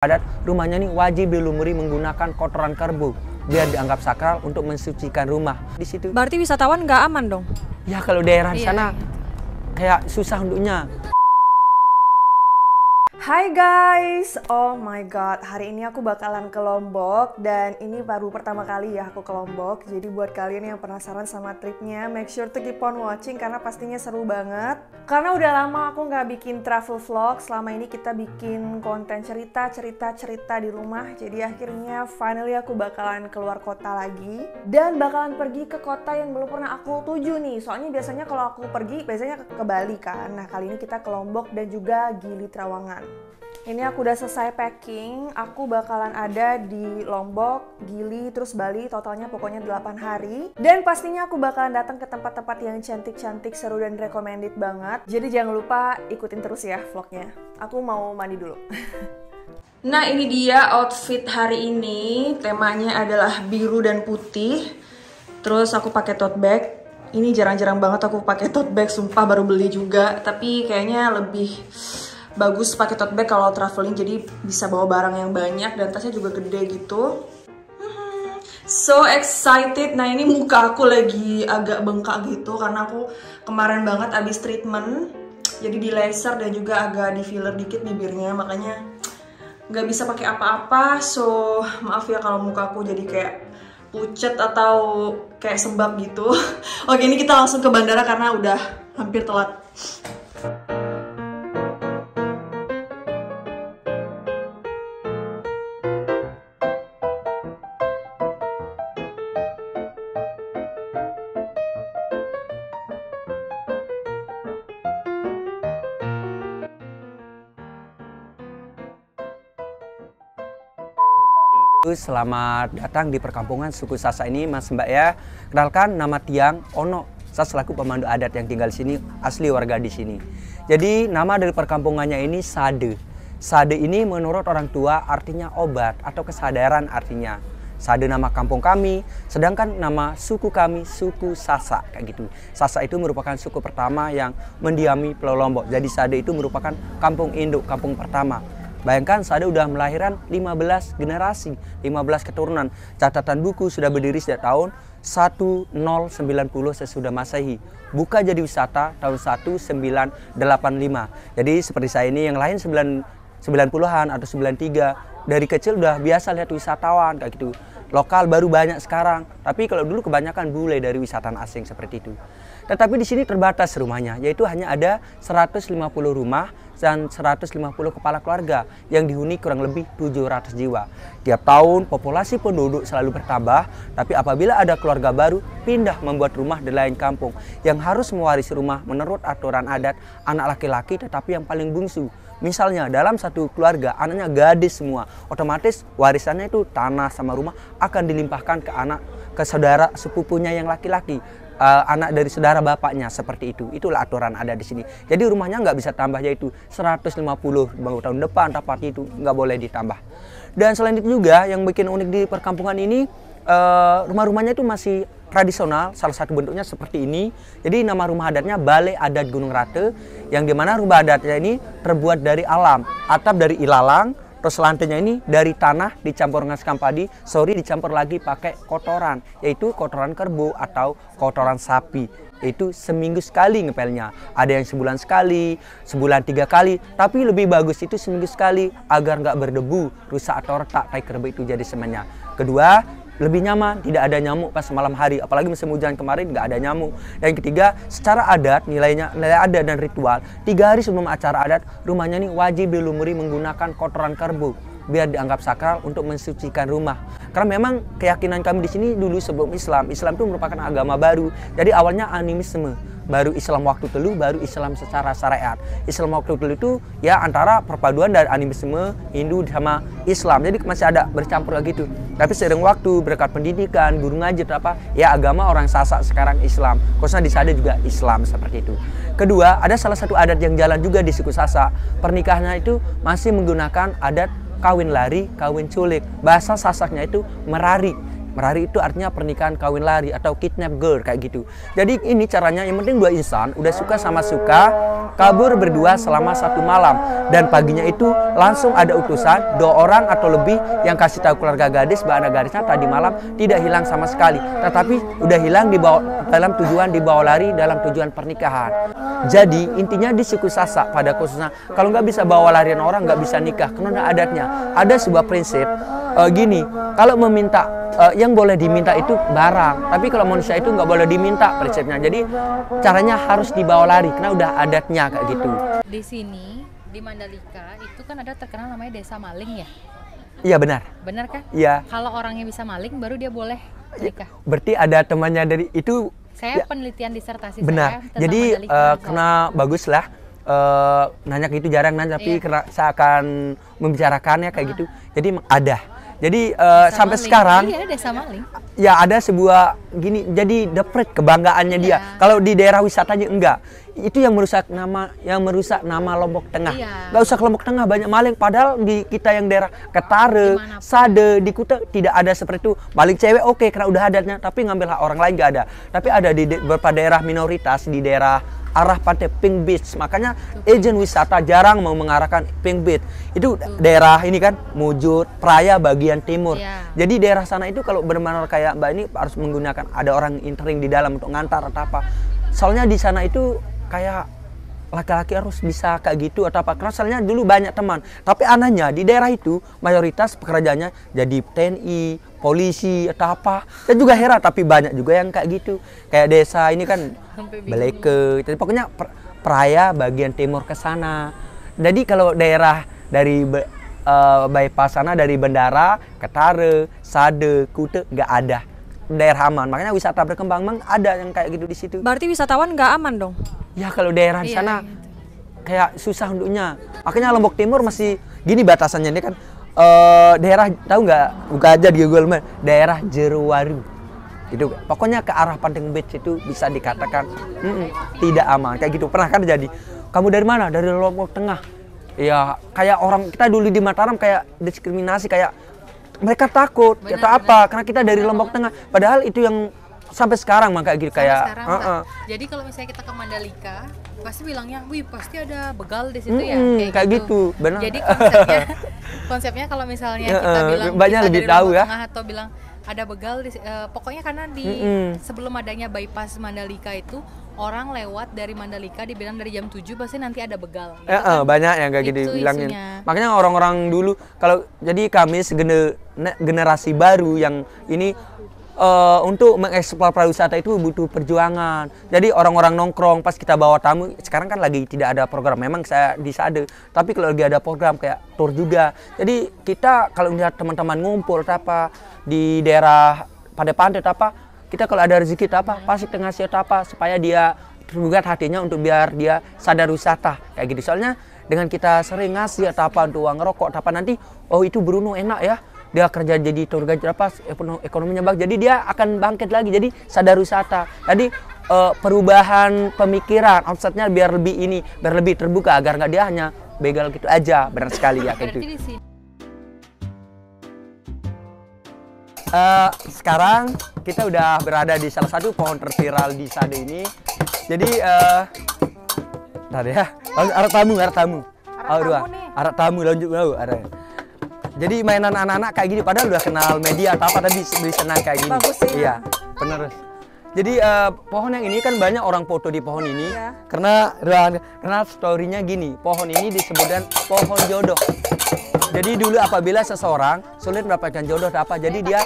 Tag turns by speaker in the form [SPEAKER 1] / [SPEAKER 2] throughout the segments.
[SPEAKER 1] Adat rumahnya nih wajib dilumuri menggunakan kotoran kerbau biar dianggap sakral untuk mensucikan rumah di situ.
[SPEAKER 2] Berarti wisatawan nggak aman dong?
[SPEAKER 1] Ya kalau daerah di sana kayak susah untuknya.
[SPEAKER 3] Hai guys, oh my god, hari ini aku bakalan ke Lombok dan ini baru pertama kali ya aku ke Lombok. Jadi buat kalian yang penasaran sama tripnya, make sure to keep on watching karena pastinya seru banget. Karena udah lama aku nggak bikin travel vlog, selama ini kita bikin konten cerita di rumah. Jadi akhirnya finally aku bakalan keluar kota lagi dan bakalan pergi ke kota yang belum pernah aku tuju nih. Soalnya biasanya kalau aku pergi biasanya ke Bali kan. Nah kali ini kita ke Lombok dan juga Gili Trawangan. Ini aku udah selesai packing, aku bakalan ada di Lombok, Gili, terus Bali, totalnya pokoknya 8 hari. Dan pastinya aku bakalan datang ke tempat-tempat yang cantik-cantik, seru dan recommended banget. Jadi jangan lupa ikutin terus ya vlognya. Aku mau mandi dulu. Nah ini dia outfit hari ini, temanya adalah biru dan putih. Terus aku pakai tote bag. Ini jarang-jarang banget aku pakai tote bag, sumpah baru beli juga. Tapi kayaknya lebih bagus pakai tote bag kalau traveling, jadi bisa bawa barang yang banyak dan tasnya juga gede gitu. So excited. Nah ini muka aku lagi agak bengkak gitu karena aku kemarin banget abis treatment, jadi di laser dan juga agak di filler dikit bibirnya, makanya nggak bisa pakai apa-apa. So maaf ya kalau muka aku jadi kayak pucet atau kayak sembab gitu. Oke, ini kita langsung ke bandara karena udah hampir telat.
[SPEAKER 1] Selamat datang di perkampungan suku Sasak ini, Mas Mbak ya. Kenalkan, nama Tiang Ono. Saya selaku pemandu adat yang tinggal di sini, asli warga di sini. Jadi nama dari perkampungannya ini Sade. Sade ini menurut orang tua artinya obat atau kesadaran artinya. Sade nama kampung kami, sedangkan nama suku kami suku Sasak kayak gitu. Sasak itu merupakan suku pertama yang mendiami Pulau Lombok. Jadi Sade itu merupakan kampung induk, kampung pertama. Bayangkan Sade udah melahirkan 15 generasi, 15 keturunan. Catatan buku sudah berdiri sejak tahun 1090 sesudah Masehi. Buka jadi wisata tahun 1985. Jadi seperti saya ini yang lain 90-an atau 93. Dari kecil udah biasa lihat wisatawan kayak gitu. Lokal baru banyak sekarang. Tapi kalau dulu kebanyakan bule dari wisatawan asing seperti itu. Tetapi di sini terbatas rumahnya, yaitu hanya ada 150 rumah dan 150 kepala keluarga yang dihuni kurang lebih 700 jiwa. Tiap tahun populasi penduduk selalu bertambah, tapi apabila ada keluarga baru, pindah membuat rumah di lain kampung yang harus mewarisi rumah menurut aturan adat anak laki-laki tetapi yang paling bungsu. Misalnya dalam satu keluarga anaknya gadis semua, otomatis warisannya itu tanah sama rumah akan dilimpahkan ke anak, ke saudara sepupunya yang laki-laki. Anak dari saudara bapaknya seperti itu. Itulah aturan ada di sini. Jadi rumahnya nggak bisa tambah, yaitu 150 baru tahun depan tepat itu nggak boleh ditambah. Dan selain itu juga yang bikin unik di perkampungan ini, rumah-rumahnya itu masih tradisional. Salah satu bentuknya seperti ini. Jadi nama rumah adatnya Balai Adat Gunung Rate, yang dimana rumah adatnya ini terbuat dari alam, atap dari ilalang. Terus lantainya ini dari tanah dicampur dengan sekam padi, dicampur lagi pakai kotoran, yaitu kotoran kerbau atau kotoran sapi. Itu seminggu sekali ngepelnya. Ada yang sebulan sekali, sebulan 3 kali, tapi lebih bagus itu seminggu sekali agar nggak berdebu, rusak atau retak tai kerbau itu jadi semennya. Kedua, lebih nyaman, tidak ada nyamuk pas malam hari, apalagi musim hujan kemarin nggak ada nyamuk. Dan ketiga, secara adat, nilai adat dan ritual, 3 hari sebelum acara adat, rumahnya nih wajib dilumuri menggunakan kotoran kerbau biar dianggap sakral untuk mensucikan rumah. Karena memang keyakinan kami di sini dulu sebelum Islam itu merupakan agama baru. Jadi awalnya animisme, baru Islam waktu dulu, baru Islam secara syariat. Islam waktu dulu itu ya antara perpaduan dari animisme Hindu sama Islam. Jadi masih ada bercampur lagi gitu. Tapi seiring waktu berkat pendidikan, guru ngaji atau apa, ya agama orang Sasak sekarang Islam. Khususnya di Sade juga Islam seperti itu. Kedua, ada salah satu adat yang jalan juga di suku Sasak. Pernikahannya itu masih menggunakan adat kawin lari, kawin culik. Bahasa Sasaknya itu merari. Melari itu artinya pernikahan kawin lari atau kidnap girl kayak gitu. Jadi ini caranya, yang penting dua insan udah suka sama suka kabur berdua selama 1 malam, dan paginya itu langsung ada utusan 2 orang atau lebih yang kasih tahu keluarga gadis bahwa anak gadisnya tadi malam tidak hilang sama sekali, tetapi udah hilang dalam tujuan lari dalam tujuan pernikahan. Jadi intinya di suku Sasak pada khususnya, kalau nggak bisa bawa larian orang nggak bisa nikah, karena adatnya ada sebuah prinsip gini, kalau meminta yang boleh diminta itu barang, tapi kalau manusia itu nggak boleh diminta prinsipnya. Jadi caranya harus dibawa lari karena udah adatnya kayak gitu.
[SPEAKER 2] Di sini di Mandalika itu kan ada terkenal namanya desa maling ya.
[SPEAKER 1] Iya benar.
[SPEAKER 2] Benar kan?
[SPEAKER 1] Iya.
[SPEAKER 2] Kalau orangnya bisa maling baru dia boleh nikah.
[SPEAKER 1] Berarti ada temannya dari itu.
[SPEAKER 2] Saya
[SPEAKER 1] ya,
[SPEAKER 2] penelitian disertasi
[SPEAKER 1] benar.
[SPEAKER 2] saya tentang
[SPEAKER 1] Jadi
[SPEAKER 2] Mandalika.
[SPEAKER 1] karena bagus lah. Nanya gitu jarang nanya, tapi
[SPEAKER 2] Iya.
[SPEAKER 1] karena saya akan membicarakannya kayak gitu. Jadi emang ada. Jadi sampai
[SPEAKER 2] maling.
[SPEAKER 1] sekarang
[SPEAKER 2] Iya, desa maling.
[SPEAKER 1] ya ada sebuah gini, jadi depret kebanggaannya dia.
[SPEAKER 2] Iya.
[SPEAKER 1] Kalau di daerah wisatanya enggak. Itu yang merusak nama Lombok Tengah.
[SPEAKER 2] Iya.
[SPEAKER 1] Nggak usah ke Lombok Tengah banyak maling, padahal di kita yang daerah Ketare,
[SPEAKER 2] Dimanapun.
[SPEAKER 1] Sade, di Kuta tidak ada seperti itu. Maling cewek oke karena udah adatnya, tapi ngambil hak orang lain nggak ada. Tapi ada di beberapa daerah minoritas di daerah arah pantai Pink Beach. Makanya agen wisata jarang mau mengarahkan Pink Beach. Itu daerah ini kan Mujur, Praia bagian timur.
[SPEAKER 2] Iya.
[SPEAKER 1] Jadi daerah sana itu kalau benar-benar kayak Mbak ini harus menggunakan ada orang intering di dalam untuk ngantar atau apa. Soalnya di sana itu kayak laki-laki harus bisa kayak gitu atau apa. Karena soalnya dulu banyak teman. Tapi anehnya di daerah itu mayoritas pekerjaannya jadi TNI, polisi atau apa. Saya juga heran, tapi banyak juga yang kayak gitu. Kayak desa ini kan
[SPEAKER 2] Sampai bingung.
[SPEAKER 1] Beleke. Jadi pokoknya Praia bagian timur ke sana. Jadi kalau daerah dari bypass sana dari Bendara, Ketare, Sade, Kute nggak ada. Daerah aman. Makanya wisata berkembang memang ada yang kayak gitu di situ.
[SPEAKER 3] Berarti wisatawan nggak aman dong?
[SPEAKER 1] Ya kalau daerah di
[SPEAKER 2] Iya,
[SPEAKER 1] sana
[SPEAKER 2] gitu.
[SPEAKER 1] kayak susah untuknya. Makanya Lombok Timur masih gini batasannya ini kan daerah tahu nggak? Buka aja di Google Map. Daerah Jeruwaru. Gitu. Pokoknya ke arah Panting Beach itu bisa dikatakan tidak aman. Kayak gitu. Pernah kan jadi? Kamu dari mana? Dari Lombok Tengah. Ya kayak orang kita dulu di Mataram kayak diskriminasi, kayak mereka takut
[SPEAKER 2] Benar,
[SPEAKER 1] atau apa karena kita dari Lombok Tengah. Padahal itu yang sampai sekarang maka gitu
[SPEAKER 2] Sampai
[SPEAKER 1] kayak
[SPEAKER 2] sekarang, Kak. Jadi kalau misalnya kita ke Mandalika, pasti bilangnya, wih pasti ada begal di situ ya.
[SPEAKER 1] kayak gitu, benar.
[SPEAKER 2] Jadi konsepnya kalau misalnya kita bilang
[SPEAKER 1] banyak
[SPEAKER 2] kita
[SPEAKER 1] lebih
[SPEAKER 2] dari
[SPEAKER 1] tahu
[SPEAKER 2] Lombok
[SPEAKER 1] ya.
[SPEAKER 2] Tengah atau bilang ada begal, pokoknya karena di sebelum adanya bypass Mandalika itu orang lewat dari Mandalika dibilang dari jam 7 pasti nanti ada begal. Gitu kan.
[SPEAKER 1] Banyak yang kayak gitu
[SPEAKER 2] Itu
[SPEAKER 1] bilangin.
[SPEAKER 2] isunya.
[SPEAKER 1] Makanya orang-orang dulu kalau jadi kami generasi baru yang ini untuk mengeksplor pariwisata itu butuh perjuangan. Jadi orang-orang nongkrong pas kita bawa tamu, sekarang kan lagi tidak ada program. Memang saya di Sade, tapi kalau lagi ada program kayak tour juga. Jadi kita kalau lihat teman-teman ngumpul apa di daerah pada pantai apa, kita kalau ada rezeki apa pasti ngasih apa supaya dia tergugat hatinya untuk biar dia sadar wisata kayak gitu. Soalnya dengan kita sering ngasih atau apa untuk uang rokok atau apa, nanti oh itu Bruno enak ya, dia kerja jadi tour guide apa, ekonominya bagus, jadi dia akan bangkit lagi, jadi sadar wisata. Jadi perubahan pemikiran omsetnya biar lebih ini, biar lebih terbuka agar nggak dia hanya begal gitu aja. Benar sekali ya kayak
[SPEAKER 2] Berarti
[SPEAKER 1] gitu.
[SPEAKER 2] di sini
[SPEAKER 1] Sekarang kita udah berada di salah satu pohon terviral di Sade ini. Jadi ntar ya, arah tamu. Arah tamu lanjut mau arah. Jadi mainan anak-anak kayak gini, padahal udah kenal media atau apa, tapi beli senang kayak gini.
[SPEAKER 3] Bagus sih.
[SPEAKER 1] Iya, bener. Jadi pohon yang ini kan banyak orang foto di pohon ini,
[SPEAKER 3] Iya.
[SPEAKER 1] karena story-nya gini, pohon ini disebutkan pohon jodoh. Jadi dulu apabila seseorang sulit mendapatkan jodoh atau apa, jadi dia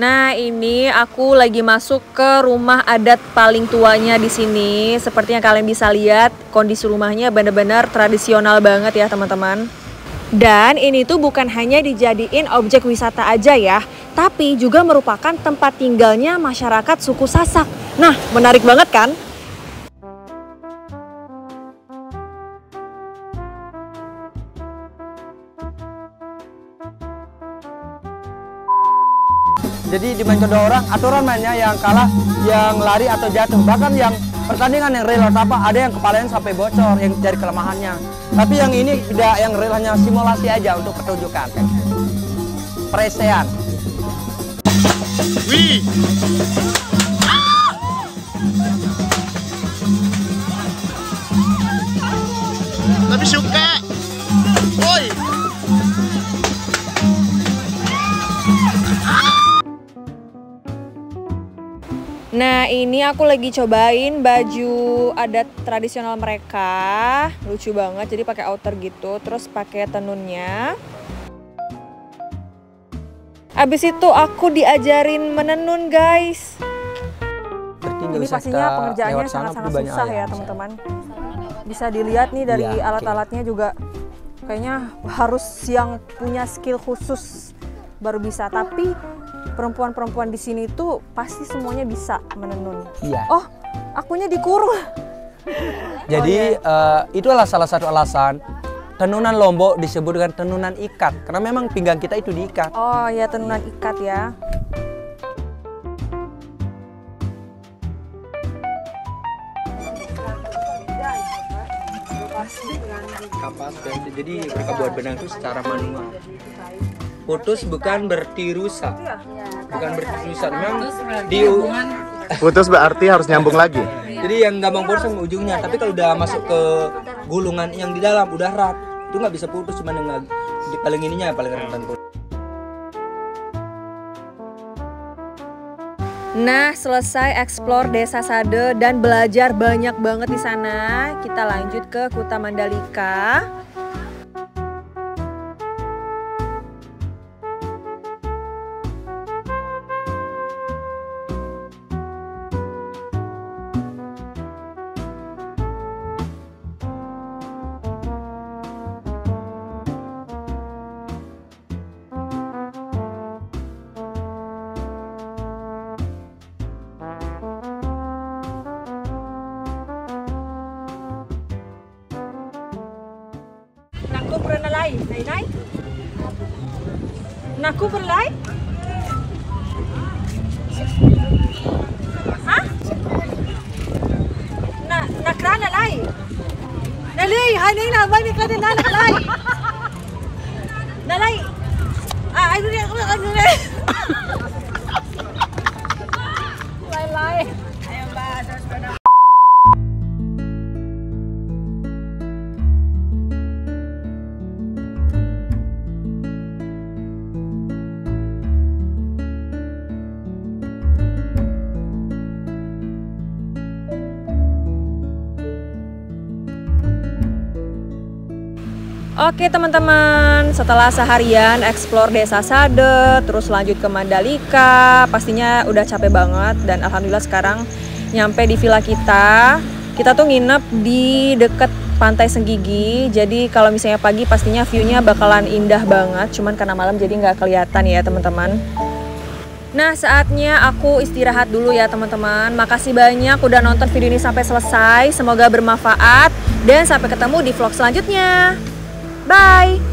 [SPEAKER 3] Nah, ini aku lagi masuk ke rumah adat paling tuanya di sini. Seperti yang kalian bisa lihat, kondisi rumahnya benar-benar tradisional banget ya, teman-teman. Dan ini tuh bukan hanya dijadiin objek wisata aja ya, tapi juga merupakan tempat tinggalnya masyarakat suku Sasak. Nah, menarik banget kan?
[SPEAKER 1] Jadi dimainkan 2 orang, aturan mainnya yang kalah yang lari atau jatuh. Bahkan yang pertandingan yang real atau apa, ada yang kepalanya sampai bocor, yang dari kelemahannya. Tapi yang ini tidak, yang real hanya simulasi aja untuk pertunjukan. Presean.
[SPEAKER 4] Wih. Tapi suka. Woi.
[SPEAKER 3] Nah, ini aku lagi cobain baju adat tradisional mereka. Lucu banget, jadi pakai outer gitu, terus pakai tenunnya. Abis itu aku diajarin menenun, guys. Ini pastinya pengerjaannya sangat-sangat susah ya, teman-teman. Bisa dilihat nih dari alat-alatnya juga. Kayaknya harus yang punya skill khusus baru bisa. Tapi perempuan-perempuan di sini tuh pasti semuanya bisa menenun.
[SPEAKER 1] Iya.
[SPEAKER 3] Oh, akunya dikurung.
[SPEAKER 1] Jadi itulah salah satu alasan tenunan Lombok disebut dengan tenunan ikat, karena memang pinggang kita itu diikat.
[SPEAKER 3] Oh ya, tenunan ikat ya.
[SPEAKER 1] Kapas, jadi mereka buat benang itu secara manual. Putus bukan berarti rusak, bukan berarti rusak. Memang
[SPEAKER 4] Putus berarti harus nyambung lagi.
[SPEAKER 1] jadi yang gampang putus sama ujungnya. Tapi kalau udah masuk ke gulungan yang di dalam udah erat, itu nggak bisa putus, cuma yang di paling ininya paling rentan putus.
[SPEAKER 3] Nah, selesai eksplor Desa Sade dan belajar banyak banget di sana. Kita lanjut ke Kuta Mandalika. Naku pernalai, nai. Naku pernalai? Hah? Nakrana lai. Nalai, hai nai na, mai nakrana nalai. Nalai. Ayo ni aku nalai. Lai. Ayo ba, terus. Oke teman-teman, setelah seharian eksplor Desa Sade, terus lanjut ke Mandalika, pastinya udah capek banget dan alhamdulillah sekarang nyampe di villa kita. Kita tuh nginep di deket Pantai Senggigi, jadi kalau misalnya pagi pastinya view-nya bakalan indah banget, cuman karena malam jadi nggak kelihatan ya teman-teman. Nah, saatnya aku istirahat dulu ya teman-teman. Makasih banyak udah nonton video ini sampai selesai, semoga bermanfaat dan sampai ketemu di vlog selanjutnya. Bye!